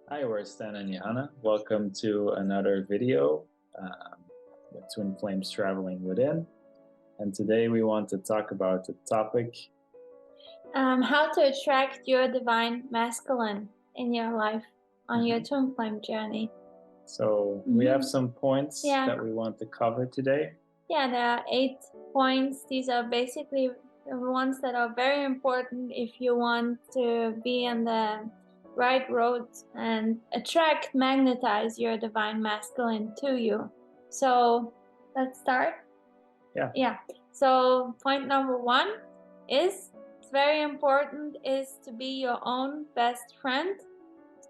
Hi, we're Stijn and Johanna. Welcome to another video with Twin Flames Traveling Within. And today we want to talk about the topic How to attract your divine masculine in your life on your twin flame journey. So we have some points that we want to cover today. Yeah, there are 8 points. These are basically the ones that are very important if you want to be on the right road and magnetize your divine masculine to you. So let's start. Yeah. So point number 1 is, it's very important, is to be your own best friend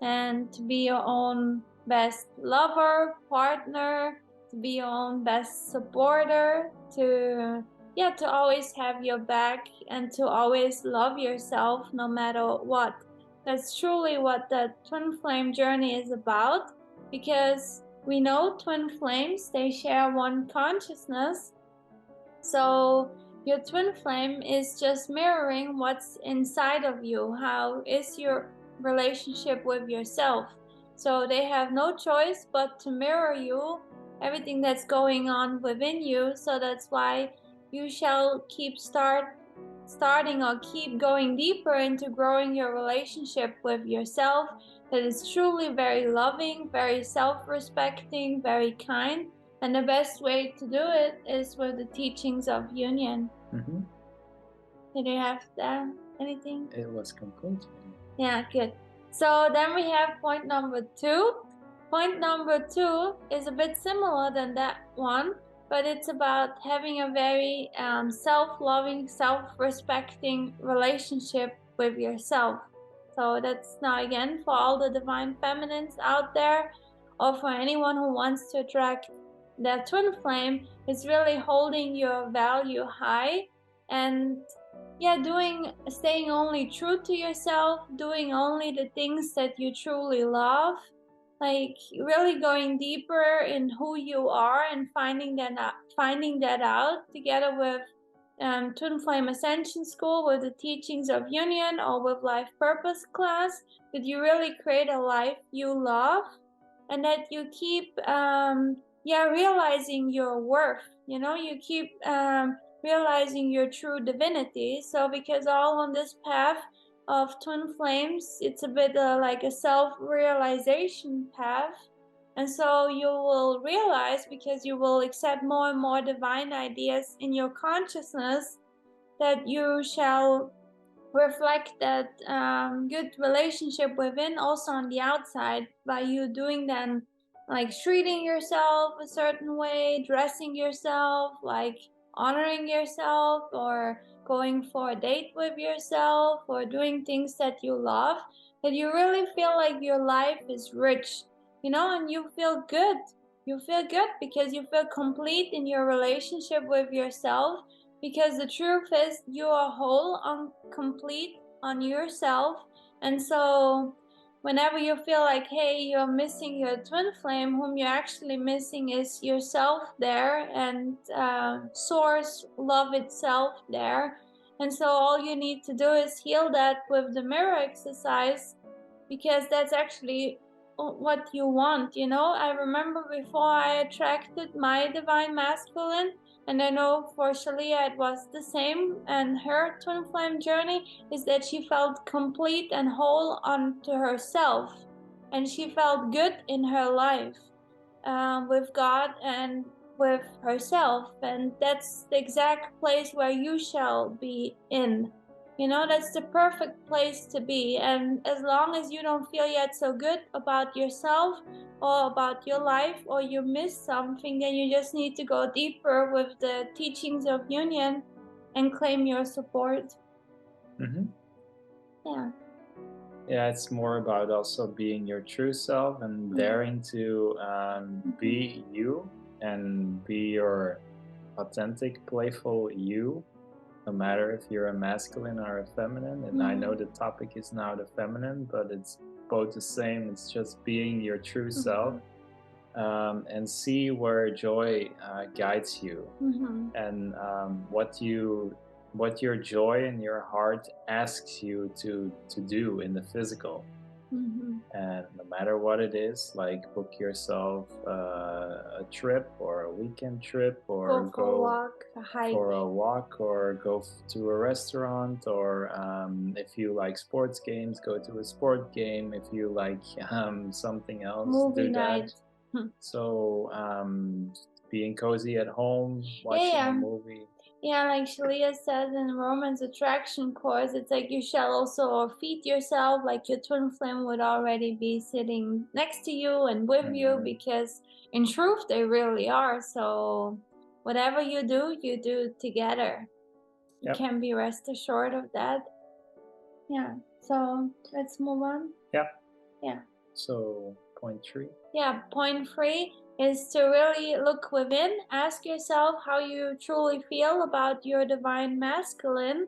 and to be your own best lover, partner, to be your own best supporter, to always have your back and to always love yourself no matter what. That's truly what the twin flame journey is about, because we know twin flames, they share one consciousness. So your twin flame is just mirroring what's inside of you. How is your relationship with yourself? So they have no choice but to mirror you, everything that's going on within you. So that's why you shall keep starting or keep going deeper into growing your relationship with yourself, that is truly very loving, very self-respecting, very kind. And the best way to do it is with the teachings of union. Did you have anything? It was complete. Yeah, good. So then we have point number 2. Point number 2 is a bit similar than that one, but it's about having a very self-loving, self-respecting relationship with yourself. So that's now again for all the divine feminines out there, or for anyone who wants to attract that twin flame. It's really holding your value high and staying only true to yourself, doing only the things that you truly love, like really going deeper in who you are and finding that out together with Twin Flame Ascension School, with the teachings of union, or with Life Purpose class, that you really create a life you love, and that you keep realizing your worth. You keep realizing your true divinity. So because all on this path of twin flames, it's a bit like a self-realization path. And so you will realize, because you will accept more and more divine ideas in your consciousness, that you shall reflect that good relationship within also on the outside, by you doing then like treating yourself a certain way, dressing yourself, like honoring yourself, or going for a date with yourself, or doing things that you love, that you really feel like your life is rich, and you feel good. You feel good because you feel complete in your relationship with yourself, because the truth is you are whole and complete on yourself. And so whenever you feel like, hey, you're missing your twin flame, whom you're actually missing is yourself there, and source love itself there. And so all you need to do is heal that with the mirror exercise, because that's actually what you want. I remember before I attracted my divine masculine, and I know for Shaleia it was the same, and her twin flame journey is that she felt complete and whole unto herself, and she felt good in her life, with God and with herself. And that's the exact place where you shall be in. That's the perfect place to be. And as long as you don't feel yet so good about yourself or about your life, or you miss something, then you just need to go deeper with the teachings of union and claim your support. Yeah, it's more about also being your true self and daring to be you and be your authentic, playful you, no matter if you're a masculine or a feminine. And I know the topic is now the feminine, but it's both the same. It's just being your true self, and see where joy guides you, and what your joy in your heart asks you to do in the physical. And no matter what it is, like book yourself a trip or a weekend trip, or Go for a walk, a hike. for a walk, or go to a restaurant, or if you like sports games, go to a sport game. If you like something else, Movie do night. that. So being cozy at home, watching a movie. Yeah, like Shaleia says in Romance Attraction course, it's like you shall also feed yourself, like your twin flame would already be sitting next to you and with you, because in truth they really are. So whatever you do together. You can be rest assured of that. Yeah. So let's move on. Yeah. Yeah. So point 3. Yeah, point 3 is to really look within, ask yourself how you truly feel about your divine masculine,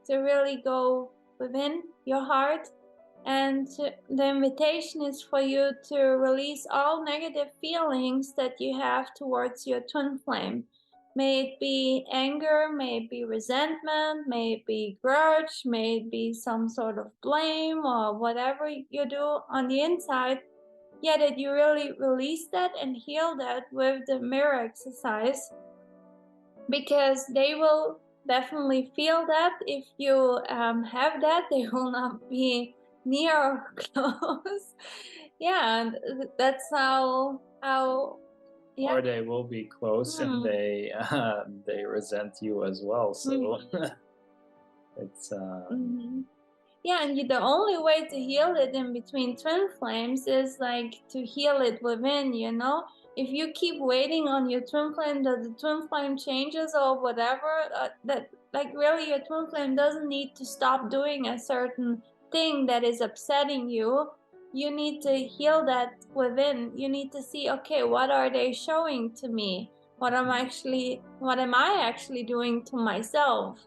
to really go within your heart. And the invitation is for you to release all negative feelings that you have towards your twin flame. May it be anger, may it be resentment, may it be grudge, may it be some sort of blame, or whatever you do on the inside. Yeah, that you really release that and heal that with the mirror exercise, because they will definitely feel that. If you have that, they will not be near or close. Yeah, and that's how yeah. Or they will be close and they resent you as well. So it's yeah, and the only way to heal it in between twin flames is like to heal it within, you know? If you keep waiting on your twin flame that the twin flame changes or whatever, that like really your twin flame doesn't need to stop doing a certain thing that is upsetting you. You need to heal that within. You need to see, okay, what are they showing to me? What am I actually doing to myself?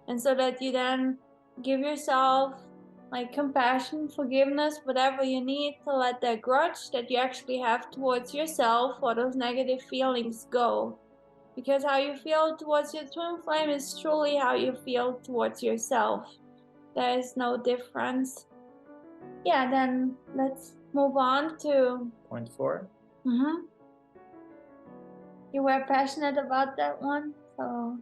And so that you then give yourself like compassion, forgiveness, whatever you need to let that grudge that you actually have towards yourself or those negative feelings go. Because how you feel towards your twin flame is truly how you feel towards yourself. There is no difference. Yeah, then let's move on to point 4. You were passionate about that one, so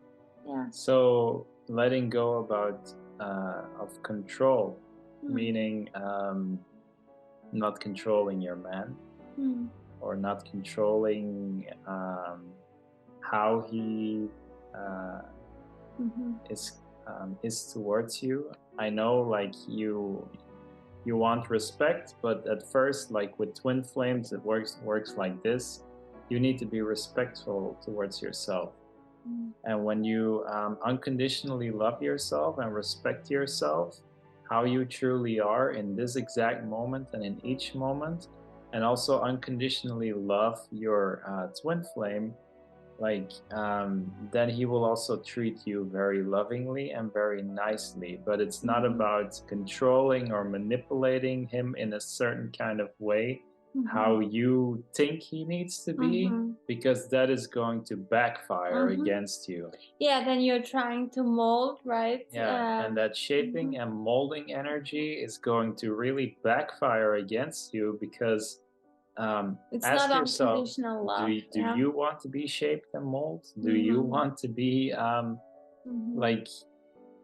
yeah. So letting go about of control, meaning not controlling your man, or not controlling how he is towards you. I know, like you want respect, but at first, like with twin flames, it works like this. You need to be respectful towards yourself. And when you unconditionally love yourself and respect yourself, how you truly are in this exact moment and in each moment, and also unconditionally love your twin flame, like then he will also treat you very lovingly and very nicely. But it's not about controlling or manipulating him in a certain kind of way, how you think he needs to be, because that is going to backfire against you. Yeah, then you're trying to mold, right? Yeah, and that shaping and molding energy is going to really backfire against you, because it's ask not yourself, unconditional love. do you want to be shaped and molded? Do you want to be like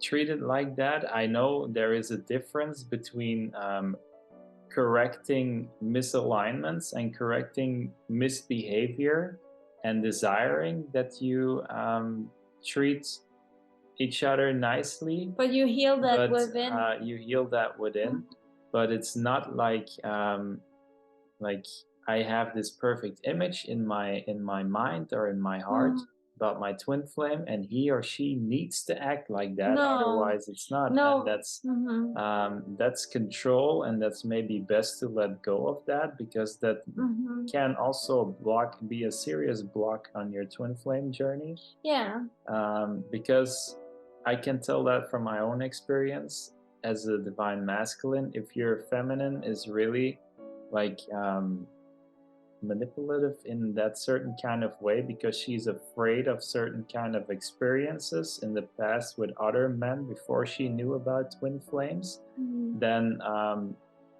treated like that? I know there is a difference between correcting misalignments and correcting misbehavior and desiring that you treat each other nicely. But you heal that within. You heal that within. But it's not like I have this perfect image in my mind or in my heart about my twin flame, and he or she needs to act like that. No. Otherwise it's not. No. And that's control, and that's maybe best to let go of that, because that can also be a serious block on your twin flame journey. Yeah. Because I can tell that from my own experience as a divine masculine. If your feminine is really like manipulative in that certain kind of way, because she's afraid of certain kind of experiences in the past with other men before she knew about twin flames, then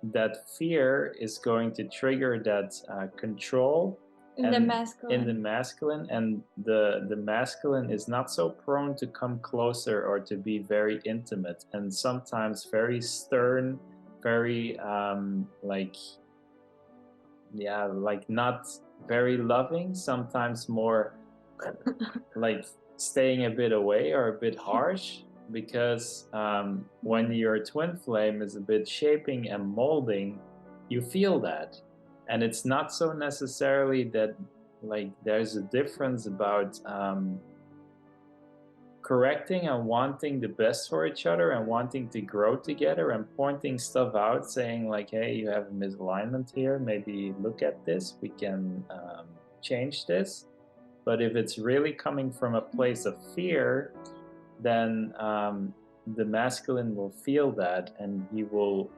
that fear is going to trigger that control in the masculine. And the masculine is not so prone to come closer or to be very intimate, and sometimes very stern, very like not very loving, sometimes more like staying a bit away or a bit harsh, because when your twin flame is a bit shaping and molding, you feel that. And it's not so necessarily that like there's a difference about correcting and wanting the best for each other and wanting to grow together and pointing stuff out, saying like, hey, you have a misalignment here, maybe look at this, we can change this. But if it's really coming from a place of fear, then the masculine will feel that, and he will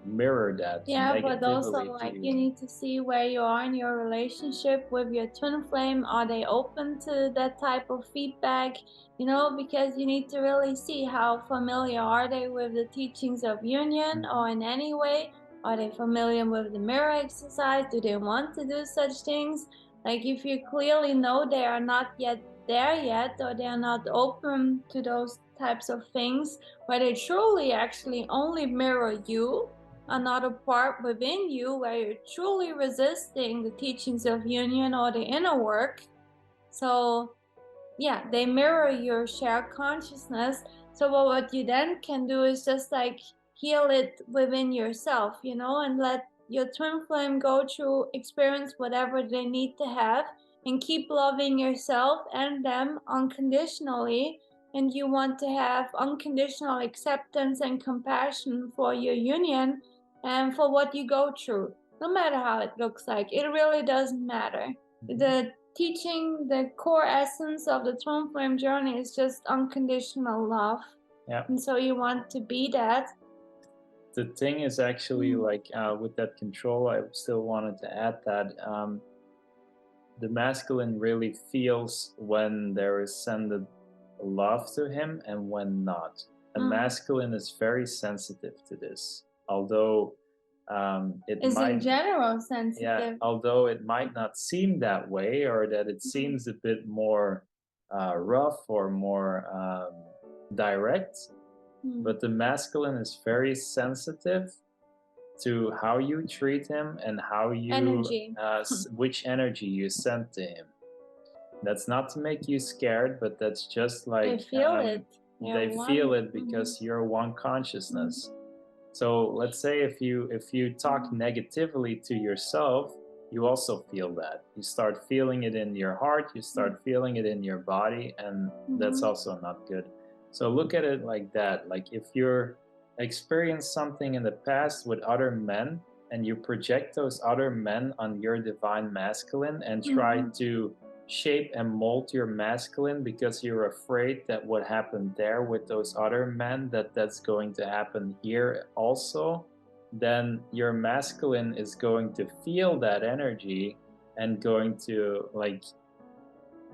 mirror that. Yeah, but also like you need to see where you are in your relationship with your twin flame. Are they open to that type of feedback? You know, because you need to really see how familiar are they with the teachings of union, or in any way. Are they familiar with the mirror exercise? Do they want to do such things? Like if you clearly know they are not yet there yet, or they are not open to those types of things, where they truly actually only mirror you, another part within you where you're truly resisting the teachings of union or the inner work. So yeah, they mirror your shared consciousness. So what you then can do is just like heal it within yourself, you know, and let your twin flame go through, experience whatever they need to have, and keep loving yourself and them unconditionally. And you want to have unconditional acceptance and compassion for your union and for what you go through, no matter how it looks like. It really doesn't matter. The teaching, the core essence of the twin flame journey is just unconditional love. Yeah. And so you want to be that. The thing is actually like with that control, I still wanted to add that the masculine really feels when there is sended love to him and when not. A masculine is very sensitive to this, although it is might, in general sensitive. Yeah, although it might not seem that way, or that it seems a bit more rough or more direct, but the masculine is very sensitive to how you treat him and how you which energy you send to him. That's not to make you scared, but that's just like they feel it. They feel it because you're one consciousness. So let's say if you talk negatively to yourself, you also feel that. You start feeling it in your heart, you start feeling it in your body, and that's also not good. So look at it like that. Like if you're experienced something in the past with other men, and you project those other men on your divine masculine and try to shape and mold your masculine because you're afraid that what happened there with those other men, that's going to happen here also, then your masculine is going to feel that energy and going to like,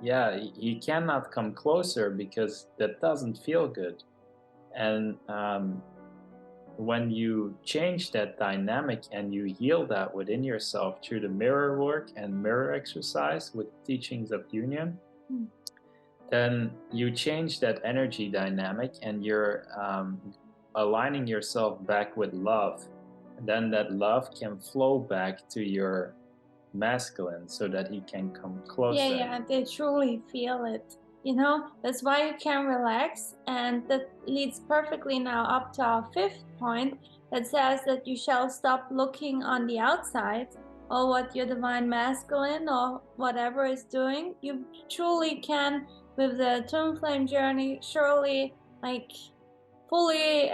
yeah, he cannot come closer because that doesn't feel good. And when you change that dynamic and you heal that within yourself through the mirror work and mirror exercise with teachings of union, then you change that energy dynamic and you're aligning yourself back with love. And then that love can flow back to your masculine so that he can come closer. Yeah, they truly feel it. You know, that's why you can relax. And that leads perfectly now up to our fifth point that says that you shall stop looking on the outside or what your divine masculine or whatever is doing. You truly can, with the twin flame journey, surely like fully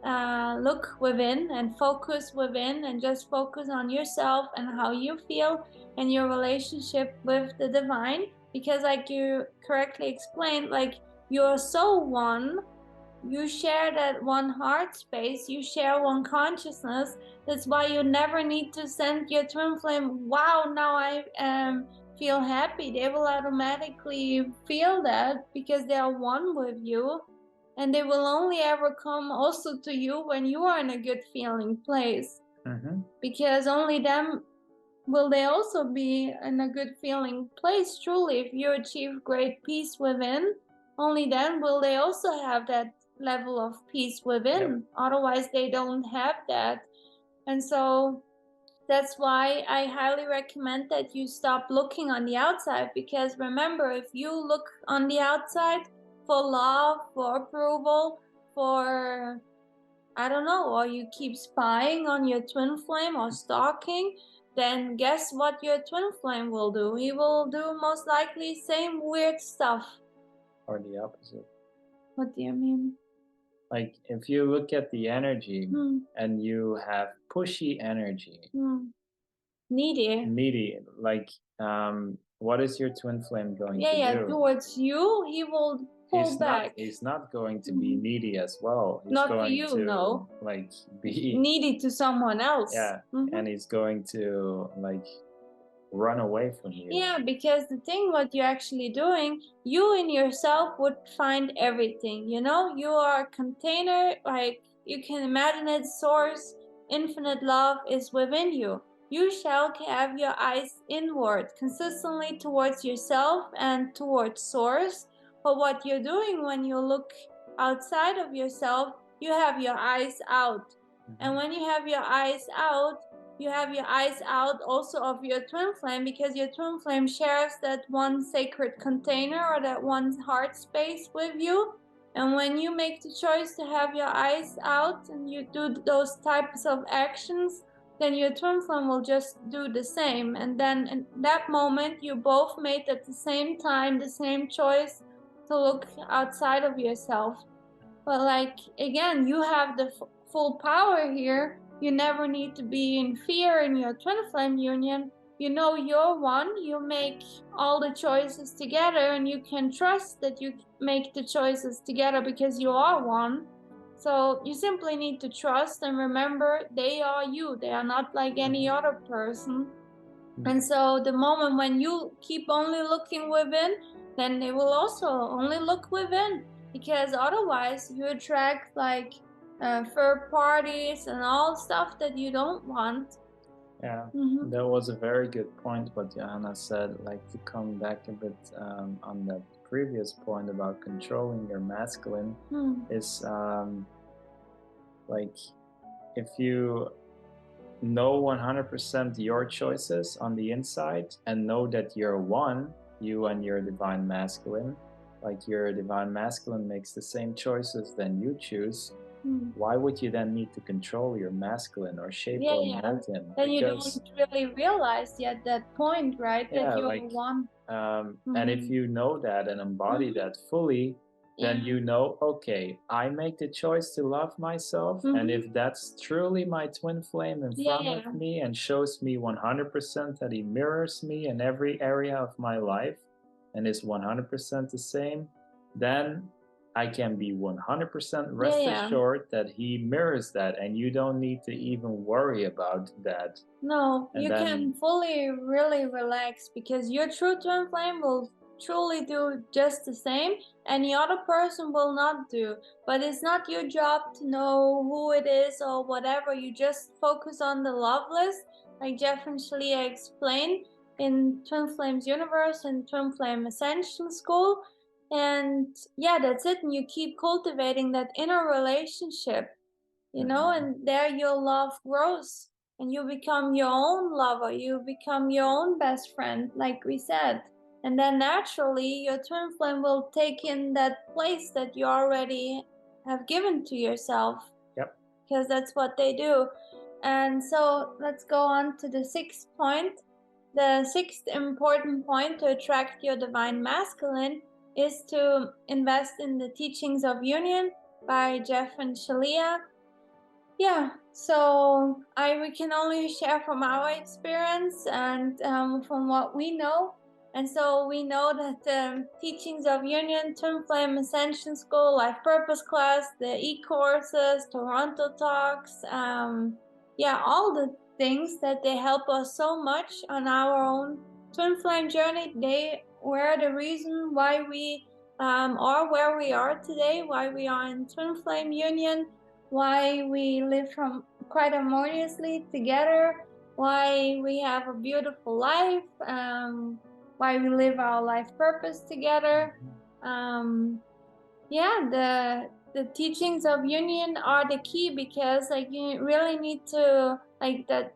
look within and focus within and just focus on yourself and how you feel and your relationship with the divine. Because like you correctly explained, like you're so one, you share that one heart space, you share one consciousness. That's why you never need to send your twin flame, wow, now I feel happy. They will automatically feel that because they are one with you. and they will only ever come also to you when you are in a good feeling place. Because only then will they also be in a good feeling place. Truly, if you achieve great peace within, only then will they also have that level of peace within. Yep. Otherwise they don't have that. And so that's why I highly recommend that you stop looking on the outside, because remember, if you look on the outside for love, for approval, for, I don't know, or you keep spying on your twin flame or stalking, then guess what your twin flame will do? He will do most likely same weird stuff. Or the opposite. What do you mean? Like if you look at the energy and you have pushy energy, needy, like what is your twin flame going to do? Yeah, towards you, he will pull back. He's not going to be needy as well. He's Not to going you, to no. like be needy to someone else. Yeah, and he's going to like run away from you. Yeah, because the thing what you're actually doing, you in yourself would find everything, you know? You are a container, like you can imagine it, source, infinite love is within you. You shall have your eyes inward, consistently towards yourself and towards source. But what you're doing when you look outside of yourself, you have your eyes out. And when you have your eyes out, you have your eyes out also of your twin flame, because your twin flame shares that one sacred container or that one heart space with you. And when you make the choice to have your eyes out and you do those types of actions, then your twin flame will just do the same. And then in that moment, you both made at the same time the same choice to look outside of yourself. But like, again, you have the full power here. You never need to be in fear in your twin flame union. You know you're one, you make all the choices together, and you can trust that you make the choices together because you are one. So you simply need to trust and remember they are you. They are not like any other person. And so the moment when you keep only looking within, then they will also only look within, because otherwise you attract like third parties and all stuff that you don't want. Yeah, that was a very good point what Johanna said. Like, to come back a bit on that previous point about controlling your masculine is like, if you know 100% your choices on the inside and know that you're one, you and your divine masculine, like your divine masculine makes the same choices than you choose, why would you then need to control your masculine or shape or mold him? Then you don't really realize yet that point, right? That you're like, one. And if you know that and embody that fully, then you know, okay, I make the choice to love myself. And if that's truly my twin flame in front of me and shows me 100% that he mirrors me in every area of my life and is 100% the same, then I can be 100% rest assured that he mirrors that, and you don't need to even worry about that. No, and you can fully really relax, because your true twin flame will truly do just the same. Any other person will not do. But it's not your job to know who it is or whatever. You just focus on the love list, like Jeff and Shaleia explained in Twin Flames Universe and Twin Flame Ascension School. And yeah, that's it. And you keep cultivating that inner relationship, you know, and there your love grows and you become your own lover. You become your own best friend, like we said. And then naturally your twin flame will take in that place that you already have given to yourself. Yep. Because that's what they do. And so let's go on to the sixth point. The sixth important point to attract your divine masculine is to invest in the teachings of union by Jeff and Shaleia. Yeah, so we can only share from our experience and from what we know. And so we know that the teachings of Union, Twin Flame Ascension School, Life Purpose Class, the e-courses, Toronto Talks, all the things that they help us so much on our own Twin Flame journey, they were the reason why we or where we are today, why we are in Twin Flame Union, why we live from quite harmoniously together, why we have a beautiful life, why we live our life purpose together. Yeah, the teachings of union are the key, because like you really need to like that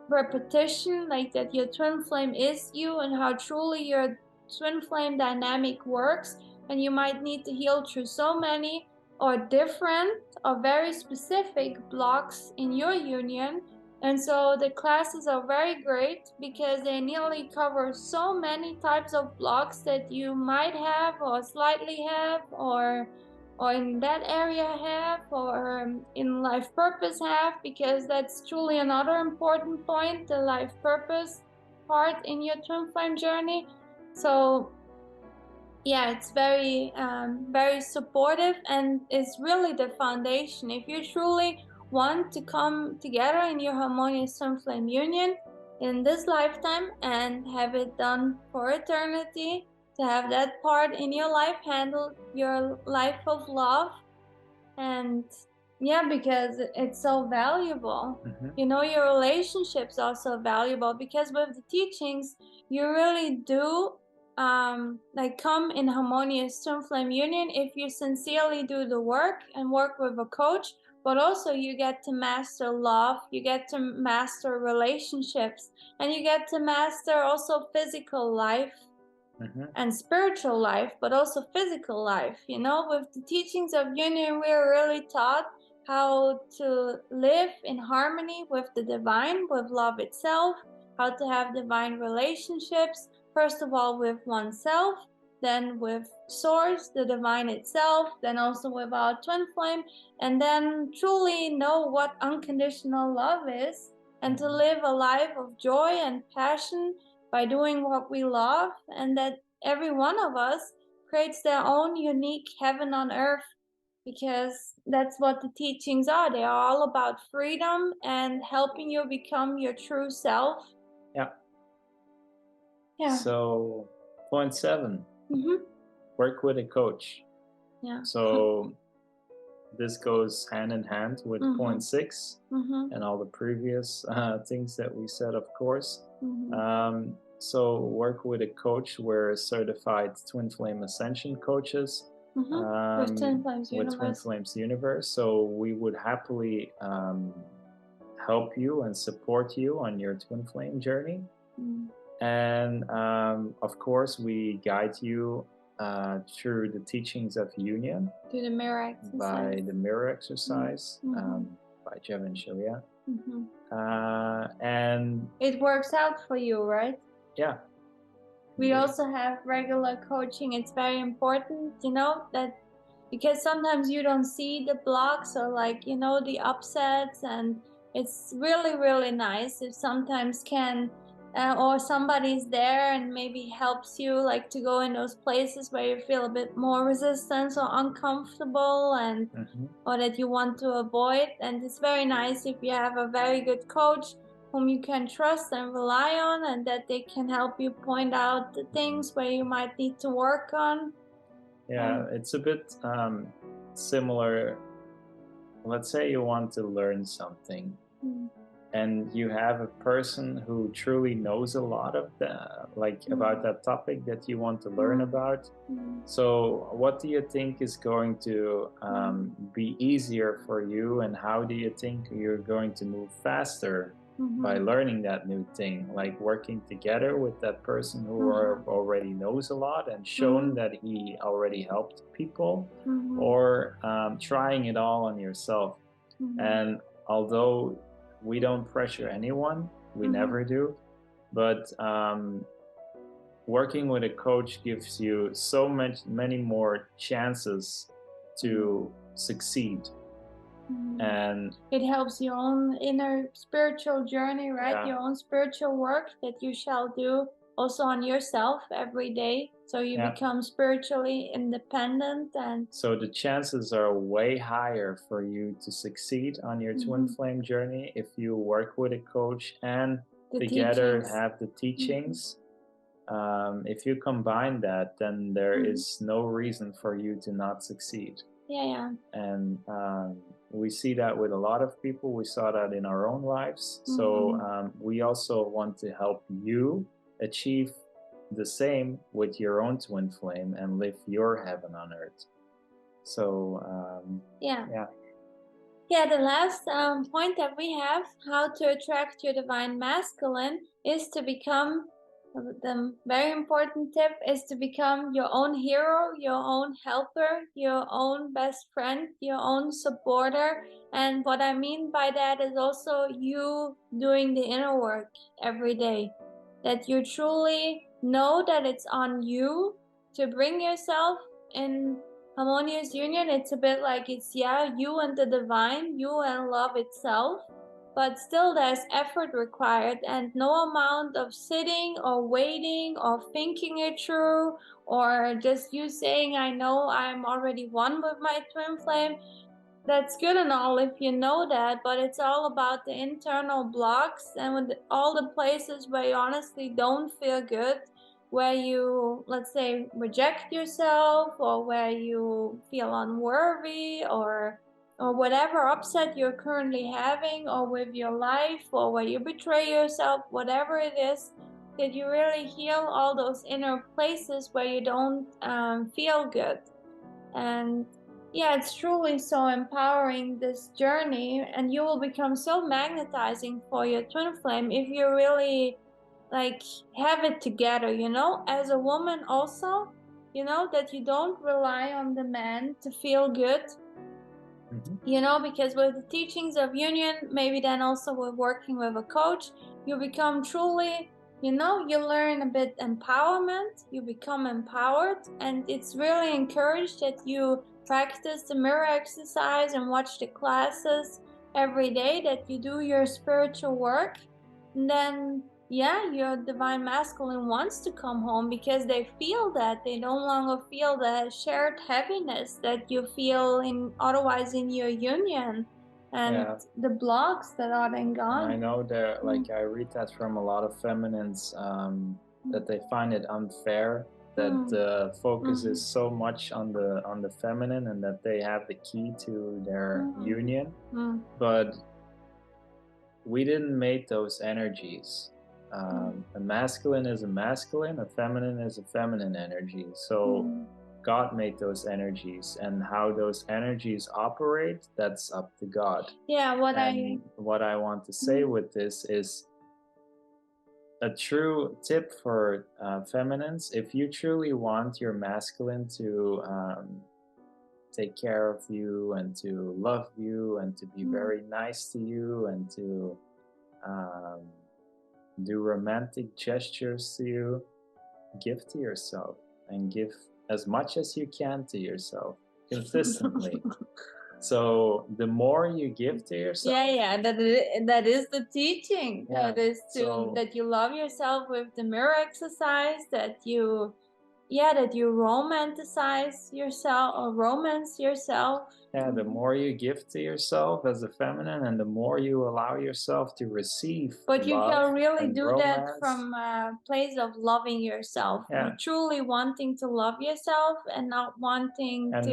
repetition, like that your twin flame is you and how truly your twin flame dynamic works. And you might need to heal through so many or different or very specific blocks in your union. And so the classes are very great because they nearly cover so many types of blocks that you might have or slightly have, or in that area have, or in life purpose have, because that's truly another important point, the life purpose part in your twin flame journey. So yeah, it's very very supportive, and it's really the foundation. If you truly want to come together in your harmonious twin flame union in this lifetime and have it done for eternity, to have that part in your life handle your life of love. And yeah, because it's so valuable. You know, your relationships are so valuable, because with the teachings you really do like come in harmonious twin flame union if you sincerely do the work and work with a coach. But also you get to master love, you get to master relationships, and you get to master also physical life and spiritual life, but also physical life. You know, with the teachings of union, we are really taught how to live in harmony with the divine, with love itself, how to have divine relationships, first of all with oneself, then with source, the divine itself, then also with our twin flame, and then truly know what unconditional love is, and to live a life of joy and passion by doing what we love. And that every one of us creates their own unique heaven on earth, because that's what the teachings are. They are all about freedom and helping you become your true self. Yeah. Yeah. So, point 7, work with a coach. Yeah. So this goes hand in hand with point 6 and all the previous things that we said, of course. So work with a coach. We're certified Twin Flame Ascension coaches with Twin Flames with Universe. Twin Flames Universe. So we would happily help you and support you on your Twin Flame journey. And of course, we guide you through the teachings of union, through the mirror exercise, by the mirror exercise, by Jeff and Shaleia. And it works out for you, right? Yeah. We also have regular coaching. It's very important, you know, that because sometimes you don't see the blocks or like, you know, the upsets, and it's really, really nice if sometimes can or somebody's there and maybe helps you like to go in those places where you feel a bit more resistance or uncomfortable, and or that you want to avoid. And it's very nice if you have a very good coach whom you can trust and rely on, and that they can help you point out the things where you might need to work on. Yeah, it's a bit similar. Let's say you want to learn something and you have a person who truly knows a lot of about that topic that you want to learn about. So what do you think is going to be easier for you, and how do you think you're going to move faster by learning that new thing? Like working together with that person who already knows a lot and shown that he already helped people, or trying it all on yourself. And although we don't pressure anyone, we never do, but working with a coach gives you so many more chances to succeed. And it helps your own inner spiritual journey, right? Yeah. Your own spiritual work that you shall do also on yourself every day, so you become spiritually independent. And so the chances are way higher for you to succeed on your twin flame journey if you work with a coach and the together teachings. have the teachings if you combine that, then there is no reason for you to not succeed. Yeah. And we see that with a lot of people. We saw that in our own lives. So we also want to help you achieve the same with your own twin flame and live your heaven on earth. So yeah. The last point that we have, how to attract your divine masculine, is to become, the very important tip is to become your own hero, your own helper, your own best friend, your own supporter. And what I mean by that is also you doing the inner work every day, that you truly know that it's on you to bring yourself in harmonious union. It's a bit like it's you and the divine, you and love itself, but still there's effort required, and no amount of sitting or waiting or thinking it through, or just you saying I know I'm already one with my twin flame, that's good and all if you know that, but it's all about the internal blocks and with all the places where you honestly don't feel good, where you, let's say, reject yourself, or where you feel unworthy, or whatever upset you're currently having, or with your life, or where you betray yourself, whatever it is, that you really heal all those inner places where you don't feel good. And it's truly so empowering, this journey, and you will become so magnetizing for your twin flame if you really like have it together, as a woman also, that you don't rely on the man to feel good, because with the teachings of union, maybe then also with working with a coach, you become truly, you learn a bit empowerment, you become empowered, and it's really encouraged that you practice the mirror exercise and watch the classes every day, that you do your spiritual work. And then your divine masculine wants to come home, because they feel that they no longer feel the shared heaviness that you feel otherwise in your union, and the blocks that are then gone. And I know that, like, I read that from a lot of feminines, that they find it unfair that the focus is so much on the feminine, and that they have the key to their union. But we didn't make those energies. A masculine is a masculine, a feminine is a feminine energy. So God made those energies, and how those energies operate, that's up to God. What I want to say with this is a true tip for feminines. If you truly want your masculine to take care of you and to love you and to be very nice to you and to do romantic gestures to you, give to yourself, and give as much as you can to yourself consistently. So the more you give to yourself, that is the teaching. That is that you love yourself with the mirror exercise, that you romanticize yourself, or romance yourself. The more you give to yourself as a feminine, and the more you allow yourself to receive. But you can really do romance. That from a place of loving yourself, truly wanting to love yourself, and not wanting it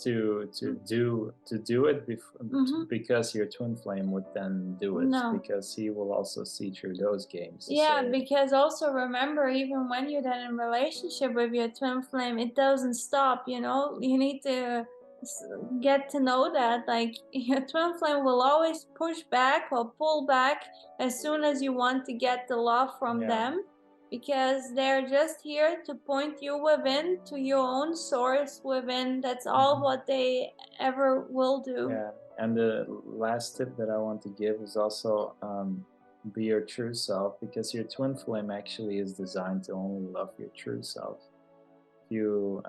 to do it because your twin flame would then do it, because he will also see through those games. Because also remember, even when you're then in relationship with your twin flame, it doesn't stop. You need to get to know that, like, your twin flame will always push back or pull back as soon as you want to get the love from them, because they're just here to point you within, to your own source within. That's all what they ever will do. And the last tip that I want to give is also be your true self, because your twin flame actually is designed to only love your true self. If you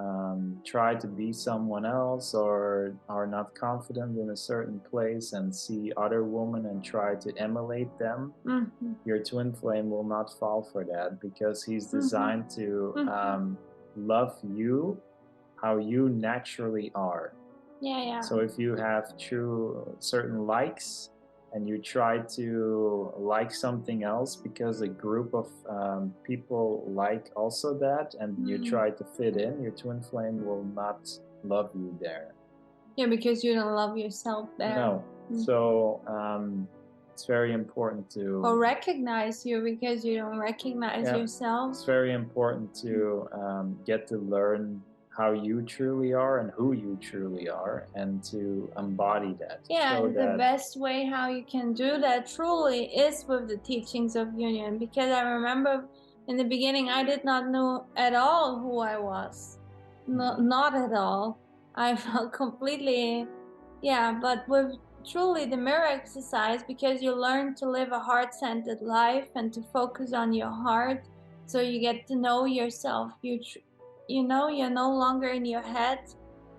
try to be someone else, or are not confident in a certain place and see other women and try to emulate them, your twin flame will not fall for that, because he's designed to love you how you naturally are. So if you have certain likes and you try to like something else because a group of people like also that, and you try to fit in, your twin flame will not love you there. Yeah, because you don't love yourself there. No. So it's very important to... Or recognize you because you don't recognize yourself. It's very important to get to learn how you truly are and who you truly are, and to embody that. Yeah, and the best way how you can do that truly is with the teachings of union, because I remember in the beginning I did not know at all who I was. Not at all. I felt completely, but with truly the mirror exercise, because you learn to live a heart-centered life and to focus on your heart, so you get to know yourself. You know, you're no longer in your head.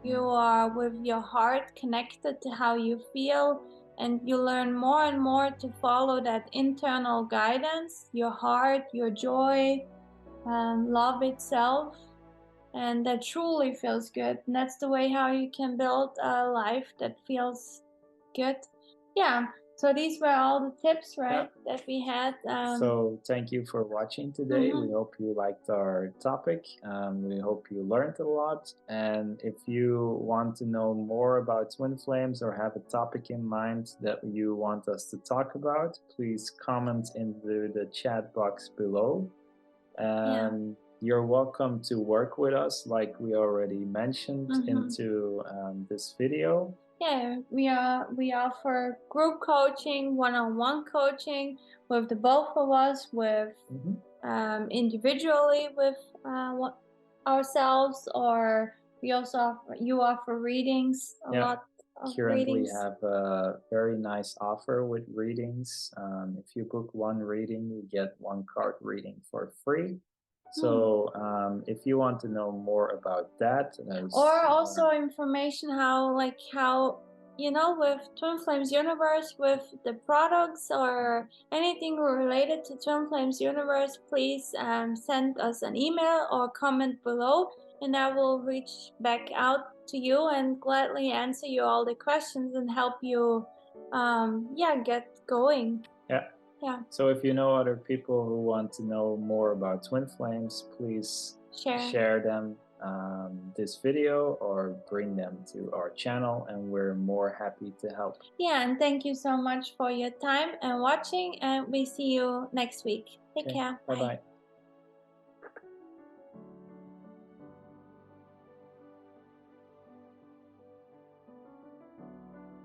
You are with your heart connected to how you feel, and you learn more and more to follow that internal guidance, your heart, your joy, love itself, and that truly feels good. And that's the way how you can build a life that feels good. Yeah. So these were all the tips, right, that we had. So thank you for watching today. We hope you liked our topic. We hope you learned a lot. And if you want to know more about twin flames or have a topic in mind that you want us to talk about, please comment in the chat box below. And you're welcome to work with us, like we already mentioned into this video. Yeah, we offer group coaching, one-on-one coaching with the both of us, with individually with ourselves, or we also offer readings, a lot of Currently readings. We have a very nice offer with readings. If you book one reading, you get one card reading for free. So if you want to know more about that, or also information how with Twin Flames Universe, with the products or anything related to Twin Flames Universe, please send us an email or comment below, and I will reach back out to you and gladly answer you all the questions and help you get going. Yeah. So if you know other people who want to know more about twin flames, please share them this video or bring them to our channel, and we're more happy to help. Yeah, and thank you so much for your time and watching, and we see you next week. Take care. Bye-bye.